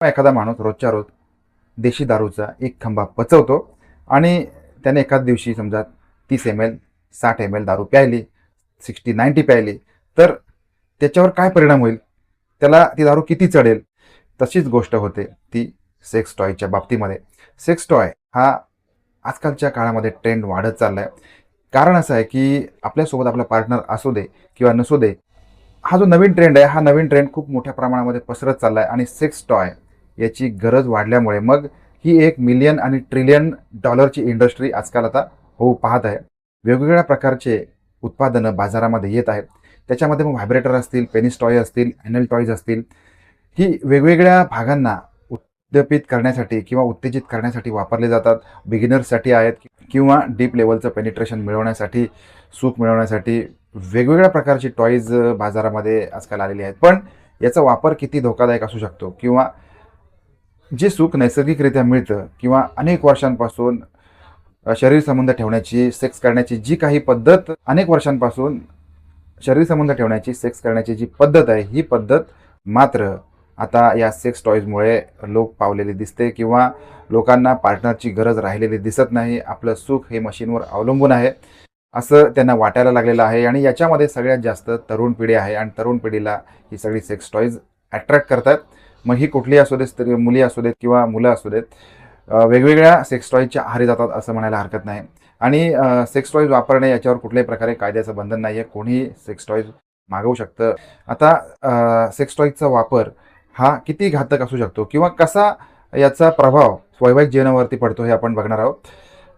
एखादा माणूस रोजच्या रोज देशी दारूचा एक खंबा पचवतो आणि त्याने एखाद दिवशी समजा 30 ml 60 ml दारू प्यायली, 60-90 प्यायली, तर त्याच्यावर काय परिणाम होईल, त्याला ती दारू किती चढेल. तशीच गोष्ट होते ती सेक्स टॉयच्या बाबतीमध्ये. सेक्स टॉय हा आजकालच्या काळामध्ये ट्रेंड वाढत चालला आहे. कारण असं आहे की आपल्यासोबत आपला पार्टनर असू दे किंवा नसू दे, हा जो नवीन ट्रेंड आहे, हा नवीन ट्रेंड खूप मोठ्या प्रमाणामध्ये पसरत चालला आहे आणि सेक्स टॉय याची गरज वाढल्यामुळे मग ही एक मिलियन आणि ट्रिलियन डॉलरची इंडस्ट्री आजकाल आता होऊ पाहत आहे. वेगवेगळ्या प्रकारचे उत्पादनं बाजारामध्ये येत आहेत. त्याच्यामध्ये मग व्हायब्रेटर असतील, पेनिस टॉय असतील, ॲनल टॉयज असतील. ही वेगवेगळ्या भागांना उद्दीपित करण्यासाठी किंवा उत्तेजित करण्यासाठी वापरले जातात. बिगिनर्ससाठी आहेत किंवा डीप लेवलचं पेनिट्रेशन मिळवण्यासाठी, सुख मिळवण्यासाठी वेगवेगळ्या प्रकारची टॉयज बाजारामध्ये आजकाल आलेली आहेत. पण याचा वापर किती धोकादायक असू शकतो किंवा जे सुख नैसर्गिकरित्या मिळतं किंवा अनेक वर्षांपासून शरीर संबंध ठेवण्याची, सेक्स करण्याची जी काही पद्धत अनेक वर्षांपासून शरीर संबंध ठेवण्याची, सेक्स करण्याची जी पद्धत आहे, ही पद्धत मात्र आता या सेक्स टॉयजमुळे लोप पावलेली दिसते किंवा लोकांना पार्टनरची गरज राहिलेली दिसत नाही. आपलं सुख हे मशीनवर अवलंबून आहे असं त्यांना वाटायला लागलेलं आहे आणि याच्यामध्ये सगळ्यात जास्त तरुण पिढी आहे आणि तरुण पिढीला ही सगळी सेक्स टॉयज अट्रॅक्ट करतात. मग ही कुठलीही असू देत, तरी मुली असू देत किंवा मुलं असू देत, वेगवेगळ्या सेक्स टॉयजच्या आहारी जातात असं म्हणायला हरकत नाही. आणि सेक्स टॉयज वापरणे याच्यावर कुठल्याही प्रकारे कायद्याचं बंधन नाही आहे. कोणीही सेक्स टॉयज मागवू शकतं. आता सेक्स टॉयजचा वापर हा किती घातक असू शकतो किंवा कसा याचा प्रभाव वैवाहिक जीवनावरती पडतो हे आपण बघणार आहोत.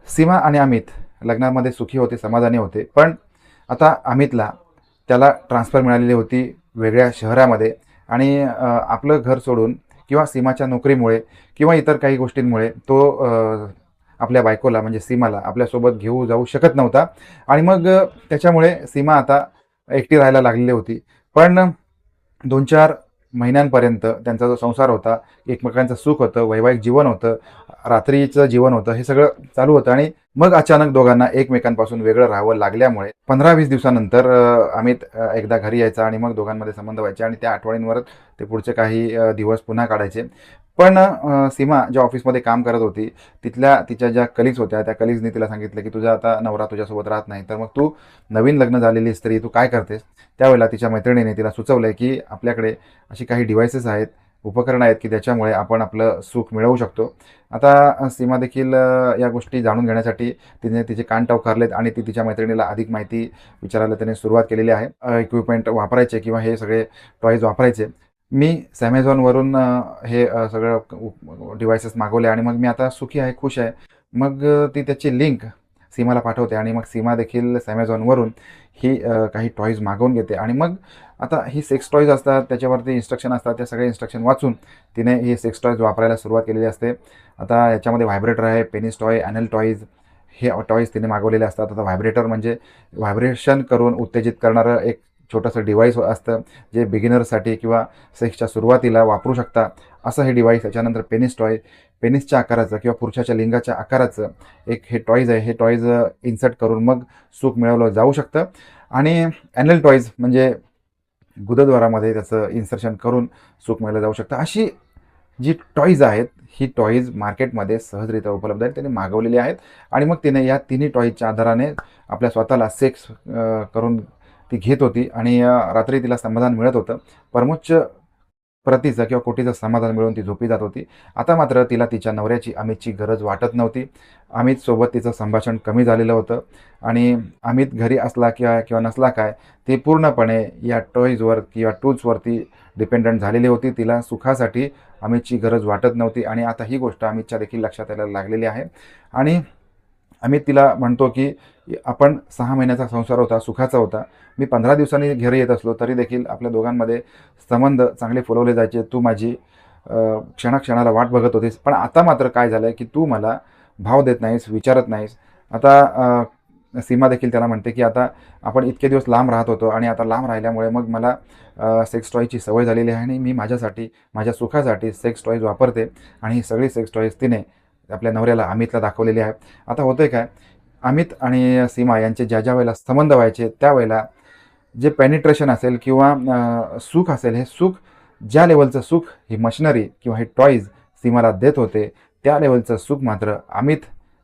सीमा आणि अमित लग्नामध्ये सुखी होते, समाधानी होते. पण आता अमितला त्याला ट्रान्सफर मिळालेली होती वेगळ्या शहरामध्ये आणि आपलं घर सोडून किंवा सीमाच्या नोकरीमुळे किंवा इतर काही गोष्टींमुळे तो आपल्या बायकोला म्हणजे सीमाला आपल्यासोबत घेऊ जाऊ शकत नव्हता आणि मग त्याच्यामुळे सीमा आता एकटी राहायला लागलेली होती. पण 2-4 महिन्यांपर्यंत त्यांचा जो संसार होता, एकमेकांचं सुख होतं, वैवाहिक जीवन होतं, रात्रीचं जीवन होतं, हे सगळं चालू होतं आणि मग अचानक दोघांना एकमेकांपासून वेगळं राहावं लागल्यामुळे 15-20 दिवसानंतर अमित एकदा घरी यायचा आणि मग दोघांमध्ये संबंध व्हायचे आणि त्या आठवणींवर ते पुढचे काही दिवस पुन्हा काढायचे. पण सीमा ज्या ऑफिसमध्ये काम करत होती, तिच्या ज्या कलिग्स होत्या, त्या कलिग्सनी तिला सांगितलं की तुझा आता नवरा तुझ्यासोबत राहत नाही, तर मग तू नवीन लग्न झालेली स्त्री तू काय करतेस. त्यावेळेला तिच्या मैत्रिणीने तिला सुचवलं की आपल्याकडे अशी काही डिव्हायसेस आहेत, उपकरणं आहेत की त्याच्यामुळे आपण आपलं सुख मिळवू शकतो. आता सीमा देखील या गोष्टी जाणून घेण्यासाठी तिने तिचे कान टवकारलेत आणि ती तिच्या मैत्रिणीला अधिक माहिती विचारायला त्याने सुरुवात केलेली आहे. इक्विपमेंट वापरायचे किंवा हे सगळे टॉयज वापरायचे. मी ॲमेझॉनवरून हे सगळं डिव्हायसेस मागवले आणि मग मी आता सुखी आहे, खुश आहे. मग ती त्याची लिंक सीमाला पाठवते आणि मग सीमा देखील ॲमेझॉनवरून ही काही टॉयज मागवून घेते आणि मग आता ही सेक्स टॉयज असतात, त्याच्यावरती इन्स्ट्रक्शन असतात. त्या सगळे इन्स्ट्रक्शन वाचून तिने ही सेक्स टॉयज वापरायला सुरुवात केलेली असते. आता याच्यामध्ये व्हायब्रेटर आहे, पेनिस टॉय, ॲनल टॉयज हे टॉयज तिने मागवलेले असतात. आता व्हायब्रेटर म्हणजे व्हायब्रेशन करून उत्तेजित करणारं एक छोटंसं डिव्हाइस असतं, जे बिगिनर्ससाठी किंवा सेक्सच्या सुरुवातीला वापरू शकता असं हे डिव्हाइस. त्याच्यानंतर पेनिस टॉय, पेनिसच्या आकाराचं किंवा पुरुषाच्या लिंगाच्या आकाराचं एक हे टॉयज आहे. हे टॉयज इन्सर्ट करून मग सुख मिळवलं जाऊ शकतं. आणि ॲनल टॉयज म्हणजे गुदद्वारामध्ये त्याचं इन्सर्शन करून सुख मिळवलं जाऊ शकतं. अशी जी टॉयज आहेत, ही टॉयज मार्केटमध्ये सहजरित्या उपलब्ध आहेत. त्याने मागवलेली आहेत आणि मग तिने या तिन्ही टॉयजच्या आधाराने आपल्या स्वतःला सेक्स करून ती घेत होती आणि रात्री तिला समाधान मिळत होतं. परमोच्च प्रतीचं किंवा कोटीचं समाधान मिळवून ती झोपी जात होती. आता मात्र तिला तिच्या नवऱ्याची, अमितची गरज वाटत नव्हती. अमितसोबत तिचं संभाषण कमी झालेलं होतं आणि अमित घरी असला किंवा किंवा नसला काय, ती पूर्णपणे या टॉयजवर किंवा टूल्सवरती डिपेंडंट झालेली होती. तिला सुखासाठी अमितची गरज वाटत नव्हती आणि आता ही गोष्ट अमितच्या देखील लक्षात यायला लागलेली आहे. आणि अमित तिला म्हणतो की आपण 6 महिन्याचा संसार होता, सुखाचा होता. मी 15 दिवसांनी घरी येत असलो तरी देखील आपल्या दोघांमध्ये संबंध चांगले फुलवले जायचे. तू माझी क्षणाक्षणाला वाट बघत होतीस. पण आता मात्र काय झालं की तू मला भाव देत नाहीस, विचारत नाहीस. आता सीमा देखील त्याला म्हणते की आता आपण इतके दिवस लांब राहत होतो आणि आता लांब राहिल्यामुळे मग मला सेक्स टॉयची सवय झालेली आहे आणि मी माझ्यासाठी, माझ्या सुखासाठी सेक्स टॉयज वापरते आणि ही सगळी सेक्स टॉयज तिने आपल्या नवऱ्याला अमितला दाखवलेली आहे. आता होतंय काय, अमित आणि सीमा यांचे ज्या वेळेला संबंध व्हायचे त्यावेळेला जे पेनिट्रेशन असेल किंवा सुख असेल, हे सुख ज्या लेवलचं सुख ही मशिनरी किंवा हे टॉईज सीमाला देत होते, त्या लेवलचं सुख मात्र अमित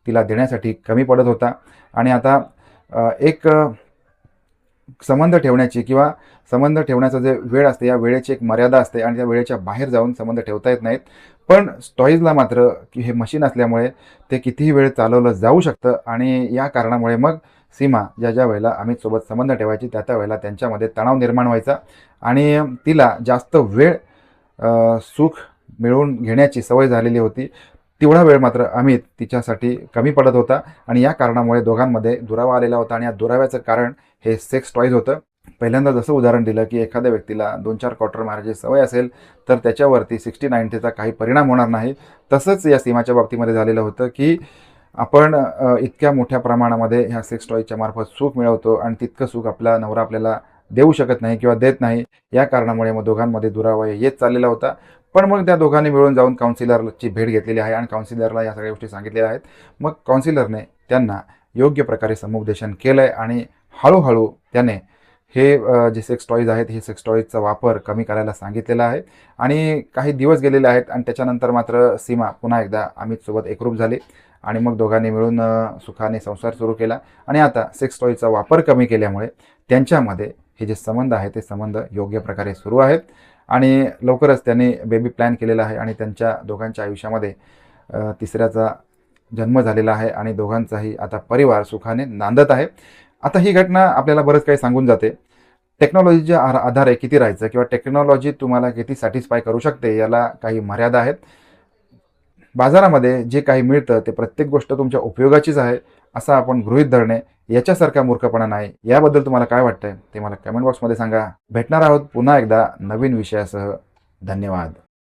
तिला देण्यासाठी कमी पडत होता. आणि आता एक संबंध ठेवण्याची किंवा संबंध ठेवण्याचा जे वेळ असते, या वेळेची एक मर्यादा असते आणि त्या वेळेच्या बाहेर जाऊन संबंध ठेवता येत नाहीत. पण टॉईजला मात्र की हे मशीन असल्यामुळे ते कितीही वेळ चालवलं जाऊ शकतं. आणि या कारणामुळे मग सीमा ज्या वेळेला अमितसोबत संबंध ठेवायची, त्या वेळेला त्यांच्यामध्ये तणाव निर्माण व्हायचा आणि तिला जास्त वेळ सुख मिळवून घेण्याची सवय झालेली होती. तेवढा वेळ मात्र अमित तिच्यासाठी कमी पडत होता आणि या कारणामुळे दोघांमध्ये दुरावा आलेला होता. आणि या दुराव्याचं कारण हे सेक्स टॉईज होतं. पहिल्यांदा जसं उदाहरण दिलं की एखाद्या व्यक्तीला 2-4 क्वार्टर मारायची सवय असेल तर त्याच्यावरती 60-90चा काही परिणाम होणार नाही. तसंच या सीमाच्या बाबतीमध्ये झालेलं होतं की आपण इतक्या मोठ्या प्रमाणामध्ये ह्या सेक्स टॉयच्या मार्फत सुख मिळवतो आणि तितकं सुख आपला नवरा आपल्याला देऊ शकत नाही किंवा देत नाही. या कारणामुळे मग दोघांमध्ये दुरावा येत चाललेला होता. पण मग त्या दोघांनी मिळून जाऊन काउन्सिलरची भेट घेतलेली आहे आणि काउन्सिलरला या सगळ्या गोष्टी सांगितलेल्या आहेत. मग काउन्सिलरने त्यांना योग्य प्रकारे समुपदेशन केलं आहे आणि हळूहळू त्याने हे जे सेक्स टॉईज आहेत, हे सेक्स टॉईजचा वापर कमी करायला सांगितलेला आहे. आणि काही दिवस गेलेले आहेत आणि त्याच्यानंतर मात्र सीमा पुन्हा एकदा अमितसोबत एकरूप झाली आणि मग दोघांनी मिळून सुखाने संसार सुरू केला. आणि आता सेक्स टॉयचा वापर कमी केल्यामुळे त्यांच्यामध्ये हे जे संबंध आहेत ते संबंध योग्य प्रकारे सुरू आहेत. आणि लवकरच त्यांनी बेबी प्लॅन केलेला आहे आणि त्यांच्या दोघांच्या आयुष्यामध्ये तिसऱ्याचा जन्म झालेला आहे आणि दोघांचाही आता परिवार सुखाने नांदत आहे. आता ही घटना आपल्याला बरंच काही सांगून जाते. टेक्नॉलॉजीच्या आधारे किती राहायचं किंवा टेक्नॉलॉजी तुम्हाला किती सॅटिस्फाय करू शकते याला काही मर्यादा आहेत. बाजारामध्ये जे काही मिळतं ते प्रत्येक गोष्ट तुमच्या उपयोगाचीच आहे असं आपण गृहीत धरणे याच्यासारखा मूर्खपणा नाही. याबद्दल तुम्हाला काय वाटतंय ते मला कमेंट बॉक्समध्ये सांगा. भेटणार आहोत पुन्हा एकदा नवीन विषयासह. धन्यवाद.